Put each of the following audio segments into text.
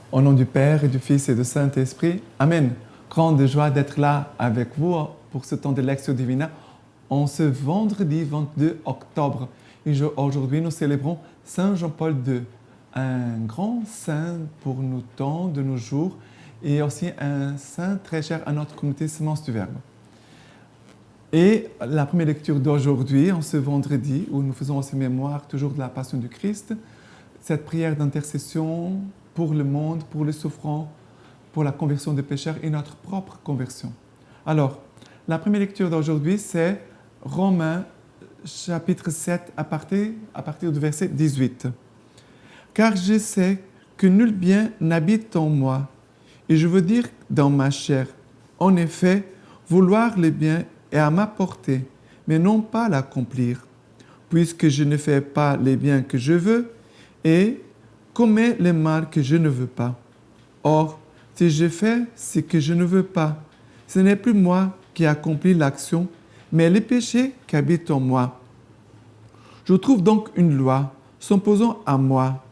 Au nom du Père et du Fils et du Saint-Esprit, Amen. Grande joie d'être là avec vous pour ce temps de Lectio Divina en ce vendredi 22 octobre. Et aujourd'hui, nous célébrons Saint Jean-Paul II, un grand saint pour nos temps, de nos jours, et aussi un saint très cher à notre communauté Semence du Verbe. Et la première lecture d'aujourd'hui, en ce vendredi, où nous faisons aussi mémoire toujours de la Passion du Christ, cette prière d'intercession pour le monde, pour les souffrants, pour la conversion des pécheurs et notre propre conversion. Alors, la première lecture d'aujourd'hui, c'est Romains chapitre 7 à partir du verset 18. « Car je sais que nul bien n'habite en moi, et je veux dire dans ma chair. En effet, vouloir le bien est à ma portée, mais non pas l'accomplir, puisque je ne fais pas les biens que je veux, et commets le mal que je ne veux pas. Or, si je fais ce que je ne veux pas, ce n'est plus moi qui accomplis l'action, mais le péché qui habite en moi. Je trouve donc une loi s'opposant à moi.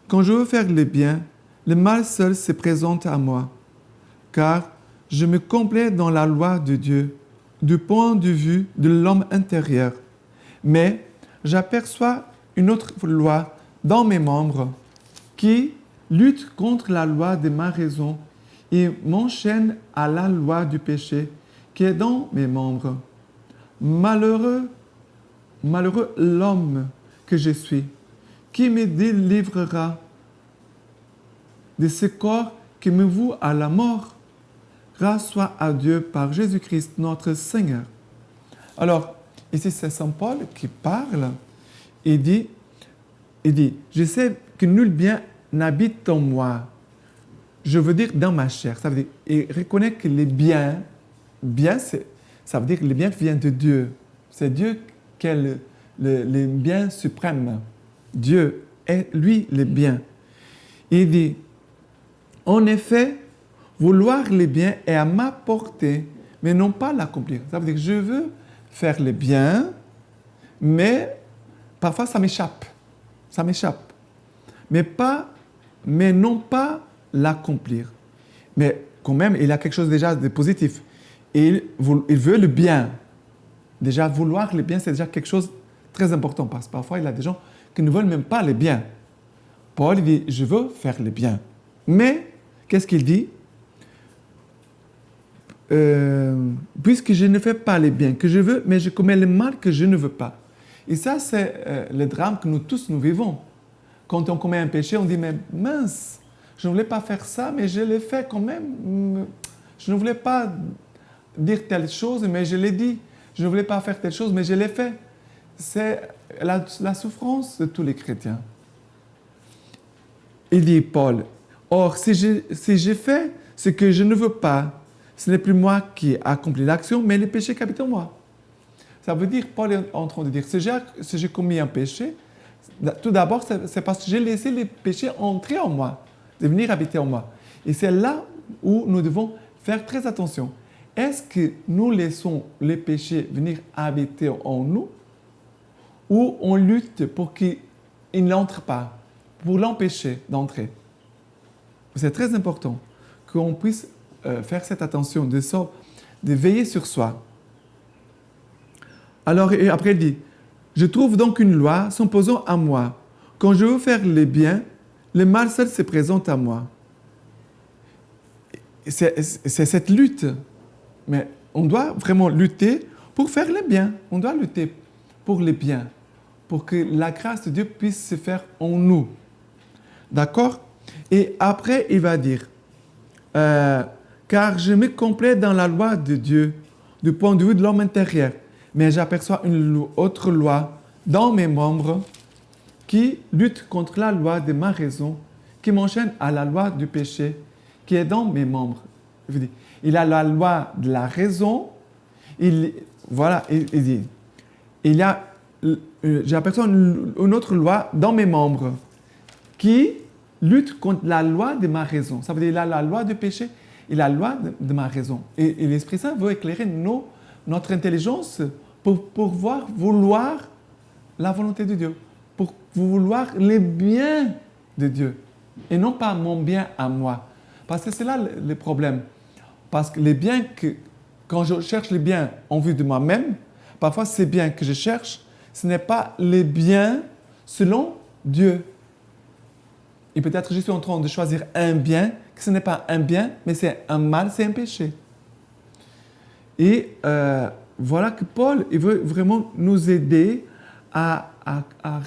Quand je veux faire le bien, le mal seul se présente à moi, car je me complais dans la loi de Dieu, du point de vue de l'homme intérieur. Mais j'aperçois une autre loi dans mes membres qui lutte contre la loi de ma raison et m'enchaîne à la loi du péché qui est dans mes membres. Malheureux l'homme que je suis, qui me délivrera de ce corps qui me voue à la mort. Grâce soit à Dieu par Jésus-Christ notre Seigneur. Alors, ici c'est Saint Paul qui parle et dit, je sais que nul bien n'habite en moi. Je veux dire dans ma chair. Ça veut dire, il reconnaît que les biens, ça veut dire que les biens viennent de Dieu. C'est Dieu qui est le bien suprême. Dieu est, lui, le bien. Il dit, en effet, vouloir le bien est à ma portée, mais non pas l'accomplir. Ça veut dire que je veux faire le bien, mais parfois ça m'échappe. Ça m'échappe. Mais non pas l'accomplir. Mais quand même, il a quelque chose déjà de positif. Il veut le bien. Déjà, vouloir le bien, c'est déjà quelque chose de très important, parce que parfois, il y a des gens qui ne veulent même pas le bien. Paul dit, je veux faire le bien. Mais, qu'est-ce qu'il dit? Puisque je ne fais pas le bien que je veux, mais je commets le mal que je ne veux pas. Et ça, c'est le drame que nous tous, nous vivons. Quand on commet un péché, on dit, mais mince, je ne voulais pas faire ça, mais je l'ai fait quand même. Je ne voulais pas dire telle chose, mais je l'ai dit. Je ne voulais pas faire telle chose, mais je l'ai fait. C'est la souffrance de tous les chrétiens. Il dit, Paul, or, si je fais ce que je ne veux pas, ce n'est plus moi qui accomplis l'action, mais le péché qui habite en moi. Ça veut dire, Paul est en train de dire, si j'ai commis un péché, tout d'abord, c'est parce que j'ai laissé le péché entrer en moi, de venir habiter en moi. Et c'est là où nous devons faire très attention. Est-ce que nous laissons les péchés venir habiter en nous, ou on lutte pour qu'il n'entre pas, pour l'empêcher d'entrer? C'est très important qu'on puisse faire cette attention, de veiller sur soi. Alors, et après, il dit, je trouve donc une loi s'opposant à moi. Quand je veux faire le bien, le mal seul se présente à moi. C'est cette lutte. Mais on doit vraiment lutter pour faire le bien. On doit lutter pour le bien, pour que la grâce de Dieu puisse se faire en nous. D'accord? Et après, il va dire, car je me complais dans la loi de Dieu, du point de vue de l'homme intérieur, mais j'aperçois une autre loi dans mes membres qui lutte contre la loi de ma raison, qui m'enchaîne à la loi du péché qui est dans mes membres. Je veux dire, il a la loi de la raison, il dit, j'aperçois une autre loi dans mes membres qui lutte contre la loi de ma raison. Ça veut dire, il a la loi du péché, il a la loi de ma raison. Et l'Esprit Saint veut éclairer notre intelligence pour vouloir la volonté de Dieu, pour vouloir les biens de Dieu. et non pas mon bien à moi. Parce que c'est là le problème. Parce que les biens quand je cherche les biens en vue de moi-même, parfois ces biens que je cherche, ce n'est pas les biens selon Dieu. Et peut-être je suis en train de choisir un bien, que ce n'est pas un bien, mais c'est un mal, c'est un péché. Et voilà que Paul il veut vraiment nous aider à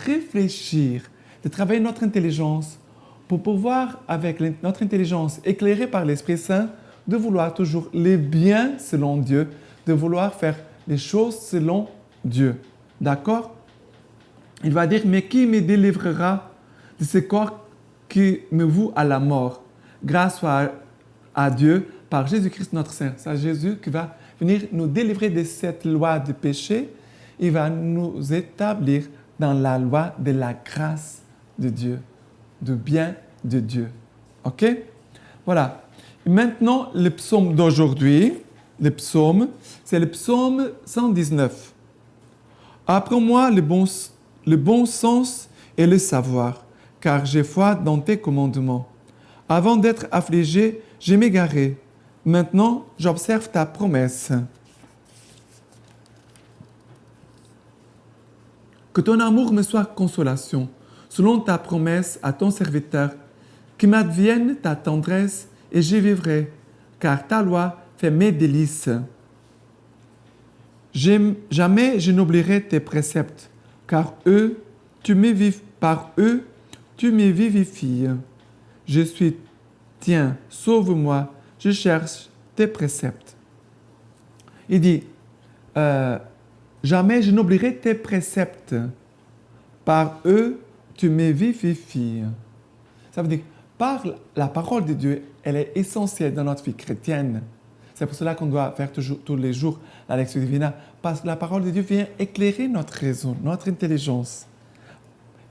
réfléchir, de travailler notre intelligence pour pouvoir, avec notre intelligence éclairée par l'Esprit Saint, de vouloir toujours les biens selon Dieu, de vouloir faire les choses selon Dieu. D'accord? Il va dire, mais qui me délivrera de ce corps qui me voue à la mort? Grâce soit à Dieu par Jésus-Christ notre Seigneur. C'est Jésus qui va venir nous délivrer de cette loi de péché. Il va nous établir dans la loi de la grâce de Dieu, du bien de Dieu. OK? Voilà. Et maintenant, le psaume d'aujourd'hui, c'est le psaume 119. Apprends-moi le bon sens et le savoir, car j'ai foi dans tes commandements. Avant d'être affligé, je m'égarais. Maintenant, j'observe ta promesse. Que ton amour me soit consolation, selon ta promesse à ton serviteur. Que m'advienne ta tendresse et j'y vivrai, car ta loi fait mes délices. Jamais je n'oublierai tes préceptes, car par eux, tu me vivifies. Je suis tien, sauve-moi, je cherche tes préceptes. Il dit, jamais je n'oublierai tes préceptes, par eux, tu me vivifies. Ça veut dire, par la parole de Dieu, elle est essentielle dans notre vie chrétienne. C'est pour cela qu'on doit faire tous les jours la lecture divina, parce que la parole de Dieu vient éclairer notre raison, notre intelligence.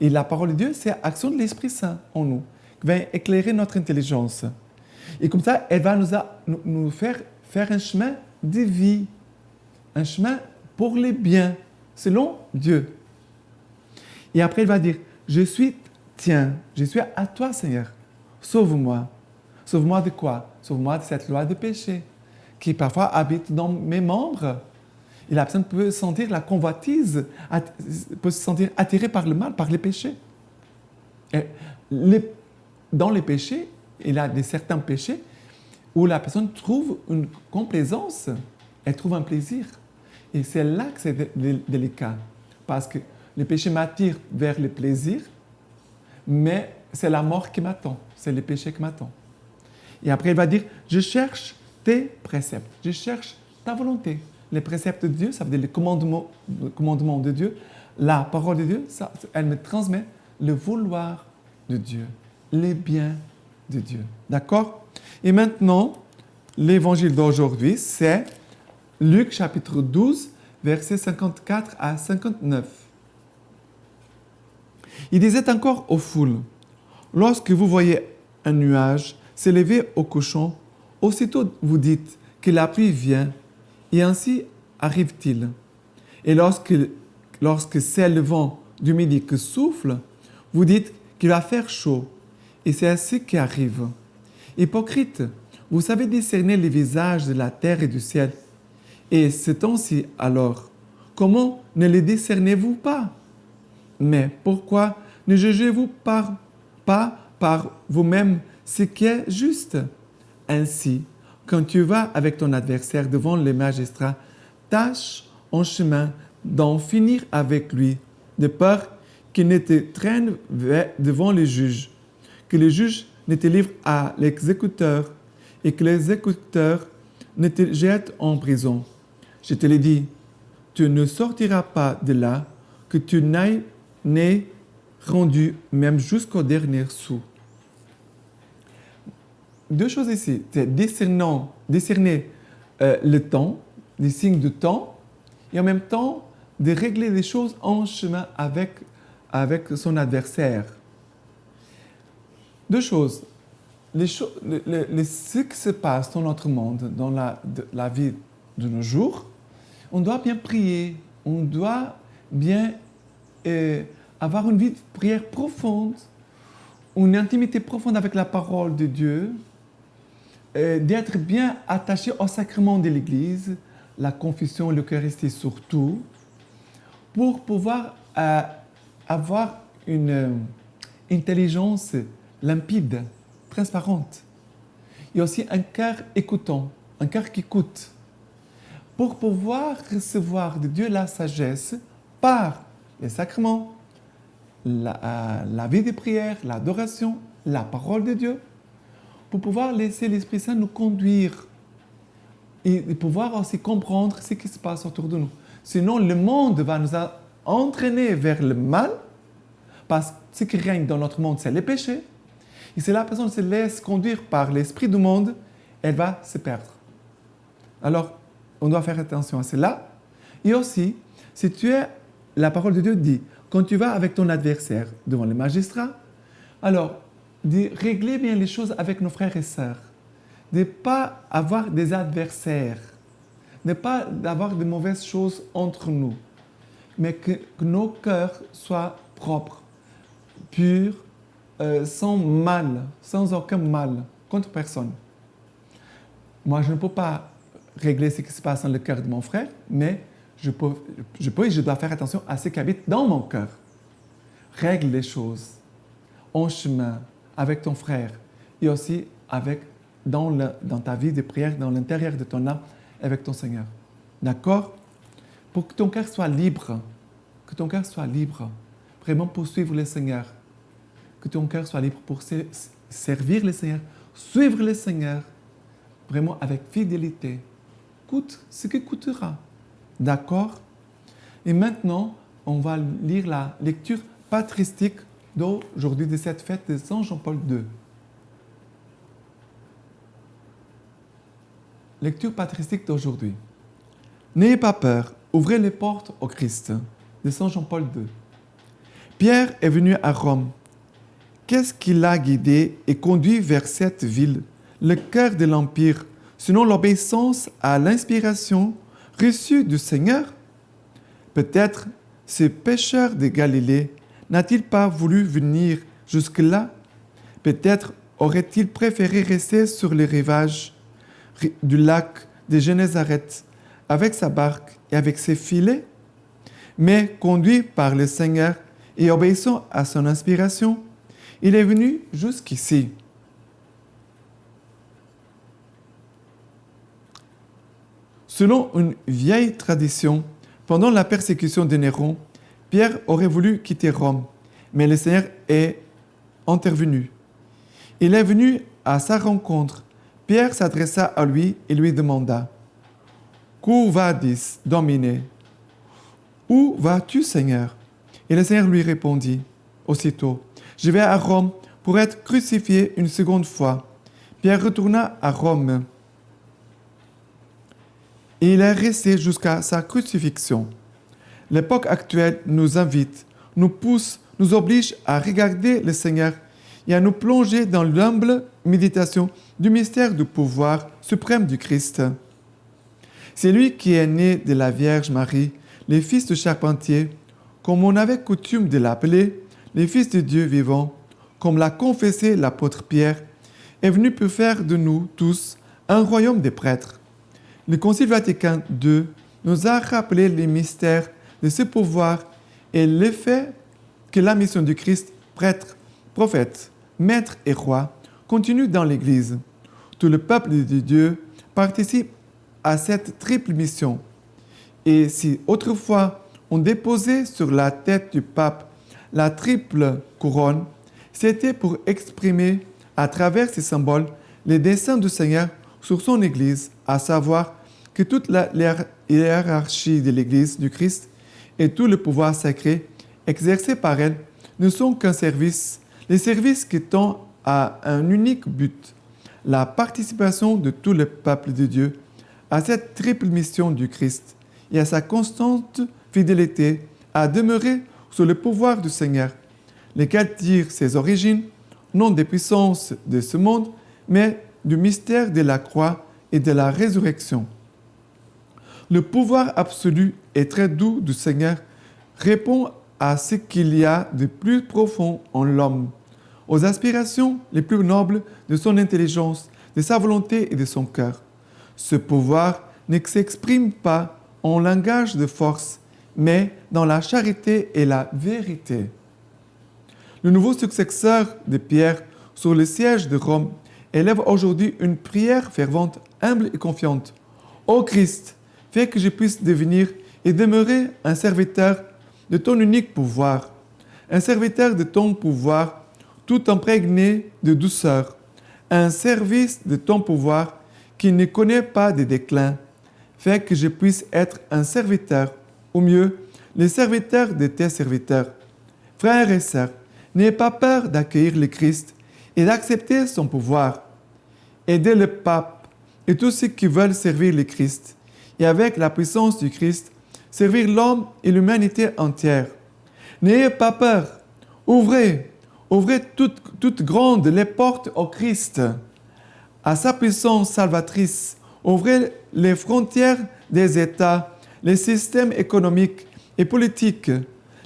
Et la parole de Dieu, c'est l'action de l'Esprit Saint en nous, qui vient éclairer notre intelligence. Et comme ça, elle va nous faire un chemin de vie, un chemin pour les biens, selon Dieu. Et après, il va dire, je suis à toi, Seigneur. Sauve-moi. Sauve-moi de quoi? Sauve-moi de cette loi de péché qui parfois habite dans mes membres. Et la personne peut sentir la convoitise, peut se sentir attirée par le mal, par les péchés. Et dans les péchés, il y a certains péchés où la personne trouve une complaisance, elle trouve un plaisir. Et c'est là que c'est délicat. Parce que le péché m'attire vers le plaisir, mais c'est la mort qui m'attend, c'est le péché qui m'attend. Et après, il va dire, je cherche tes préceptes, je cherche ta volonté. Les préceptes de Dieu, ça veut dire le commandement de Dieu. La parole de Dieu, elle me transmet le vouloir de Dieu, les biens de Dieu. D'accord? Et maintenant, l'évangile d'aujourd'hui, c'est Luc chapitre 12, versets 54 à 59. Il disait encore aux foules, « Lorsque vous voyez un nuage s'élever au couchant, aussitôt vous dites que la pluie vient, et ainsi arrive-t-il. Et lorsque c'est le vent du midi qui souffle, vous dites qu'il va faire chaud, et c'est ce qui arrive. Hypocrite, vous savez discerner les visages de la terre et du ciel. Et ce temps-ci alors, comment ne les discernez-vous pas? Mais pourquoi ne jugez-vous pas par vous-même ce qui est juste? Ainsi, quand tu vas avec ton adversaire devant les magistrats, tâche en chemin d'en finir avec lui, de peur qu'il ne te traîne devant les juges, que les juges ne te livrent à l'exécuteur et que l'exécuteur ne te jette en prison. Je te l'ai dit, tu ne sortiras pas de là que tu n'aies rendu même jusqu'au dernier sou. Deux choses ici, c'est discerner le temps, les signes du temps, et en même temps de régler les choses en chemin avec son adversaire. Deux choses. Ce qui se passe dans notre monde, dans la vie de nos jours, on doit bien prier, on doit bien avoir une vie de prière profonde, une intimité profonde avec la parole de Dieu, d'être bien attaché au sacrement de l'Église, la confession, l'Eucharistie surtout, pour pouvoir avoir une intelligence limpide, transparente. Et aussi un cœur écoutant, un cœur qui écoute, pour pouvoir recevoir de Dieu la sagesse par les sacrements, la vie de prière, l'adoration, la parole de Dieu, pour pouvoir laisser l'Esprit Saint nous conduire et pouvoir aussi comprendre ce qui se passe autour de nous. Sinon, le monde va nous entraîner vers le mal, parce que ce qui règne dans notre monde, c'est le péché. Et si la personne se laisse conduire par l'esprit du monde, elle va se perdre. Alors, on doit faire attention à cela. Et aussi, si la parole de Dieu dit, quand tu vas avec ton adversaire devant le magistrat, alors, de régler bien les choses avec nos frères et sœurs. De ne pas avoir des adversaires. De ne pas avoir de mauvaises choses entre nous. Mais que nos cœurs soient propres, purs, sans mal, sans aucun mal, contre personne. Moi, je ne peux pas régler ce qui se passe dans le cœur de mon frère, mais je peux et je dois faire attention à ce qui habite dans mon cœur. Règle les choses en chemin avec ton frère et aussi dans ta vie de prière, dans l'intérieur de ton âme, avec ton Seigneur. D'accord? Pour que ton cœur soit libre, vraiment pour suivre le Seigneur. Que ton cœur soit libre pour servir le Seigneur, suivre le Seigneur, vraiment avec fidélité. Coûte ce que coûtera. D'accord? Et maintenant, on va lire la lecture patristique d'aujourd'hui, de cette fête de Saint Jean-Paul II. Lecture patristique d'aujourd'hui. N'ayez pas peur, ouvrez les portes au Christ, de Saint Jean-Paul II. Pierre est venu à Rome. Qu'est-ce qui l'a guidé et conduit vers cette ville, le cœur de l'Empire, sinon l'obéissance à l'inspiration reçue du Seigneur? Peut-être ce pécheur de Galilée n'a-t-il pas voulu venir jusque-là? Peut-être aurait-il préféré rester sur les rivages du lac de Génézareth avec sa barque et avec ses filets? Mais conduit par le Seigneur et obéissant à son inspiration, il est venu jusqu'ici. Selon une vieille tradition, pendant la persécution de Néron, Pierre aurait voulu quitter Rome, mais le Seigneur est intervenu. Il est venu à sa rencontre. Pierre s'adressa à lui et lui demanda « Quo vadis, Domine » Où vas-tu, Seigneur? Et le Seigneur lui répondit aussitôt « Je vais à Rome pour être crucifié une seconde fois. » Pierre retourna à Rome. Et il est resté jusqu'à sa crucifixion. L'époque actuelle nous invite, nous pousse, nous oblige à regarder le Seigneur et à nous plonger dans l'humble méditation du mystère du pouvoir suprême du Christ. C'est lui qui est né de la Vierge Marie, le fils du charpentier, comme on avait coutume de l'appeler, le fils de Dieu vivant, comme l'a confessé l'apôtre Pierre, est venu pour faire de nous tous un royaume des prêtres. Le Concile Vatican II nous a rappelé les mystères de ce pouvoir et le fait que la mission du Christ, prêtre, prophète, maître et roi, continue dans l'Église. Tout le peuple de Dieu participe à cette triple mission. Et si autrefois on déposait sur la tête du pape la triple couronne, c'était pour exprimer à travers ces symboles les desseins du Seigneur sur son Église, à savoir que toute la hiérarchie de l'Église du Christ et tout le pouvoir sacré exercé par elle ne sont qu'un service, les services qui tendent à un unique but, la participation de tout le peuple de Dieu à cette triple mission du Christ et à sa constante fidélité à demeurer sous le pouvoir du Seigneur, lequel tire ses origines non des puissances de ce monde, mais du mystère de la croix et de la résurrection. Le pouvoir absolu et très doux du Seigneur répond à ce qu'il y a de plus profond en l'homme, aux aspirations les plus nobles de son intelligence, de sa volonté et de son cœur. Ce pouvoir ne s'exprime pas en langage de force, mais dans la charité et la vérité. Le nouveau successeur de Pierre sur le siège de Rome élève aujourd'hui une prière fervente, humble et confiante. Ô Christ, fais que je puisse devenir et demeurer un serviteur de ton unique pouvoir, un serviteur de ton pouvoir tout imprégné de douceur, un service de ton pouvoir qui ne connaît pas de déclin. Fais que je puisse être un serviteur, ou mieux, le serviteur de tes serviteurs. Frères et sœurs, n'ayez pas peur d'accueillir le Christ et d'accepter son pouvoir. Aidez le pape et tous ceux qui veulent servir le Christ, et avec la puissance du Christ, servir l'homme et l'humanité entière. N'ayez pas peur, ouvrez toutes grandes les portes au Christ, à sa puissance salvatrice. Ouvrez les frontières des États, les systèmes économiques et politiques,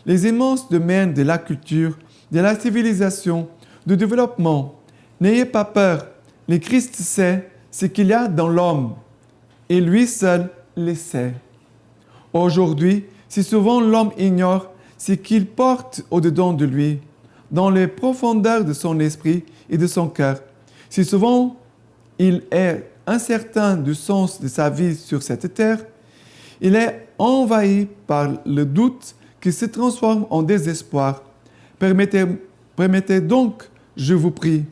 les immenses domaines de la culture, de la civilisation, du développement. N'ayez pas peur, le Christ sait ce qu'il y a dans l'homme, et lui seul le sait. Aujourd'hui, si souvent l'homme ignore ce qu'il porte au-dedans de lui, dans les profondeurs de son esprit et de son cœur, si souvent il est incertain du sens de sa vie sur cette terre, il est envahi par le doute qui se transforme en désespoir. Permettez donc, je vous prie,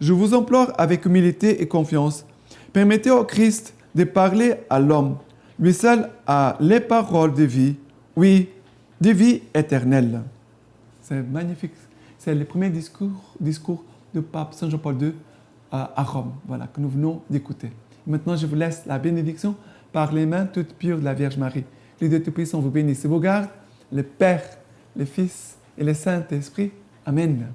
je vous implore avec humilité et confiance, permettez au Christ de parler à l'homme. Lui seul a les paroles de vie, oui, de vie éternelle. C'est magnifique. C'est le premier discours du pape Saint Jean-Paul II à Rome, voilà, que nous venons d'écouter. Maintenant, je vous laisse la bénédiction par les mains toutes pures de la Vierge Marie. Les deux Tout-Puissants vous bénissent et vous gardent, le Père, le Fils et le Saint-Esprit. Amen.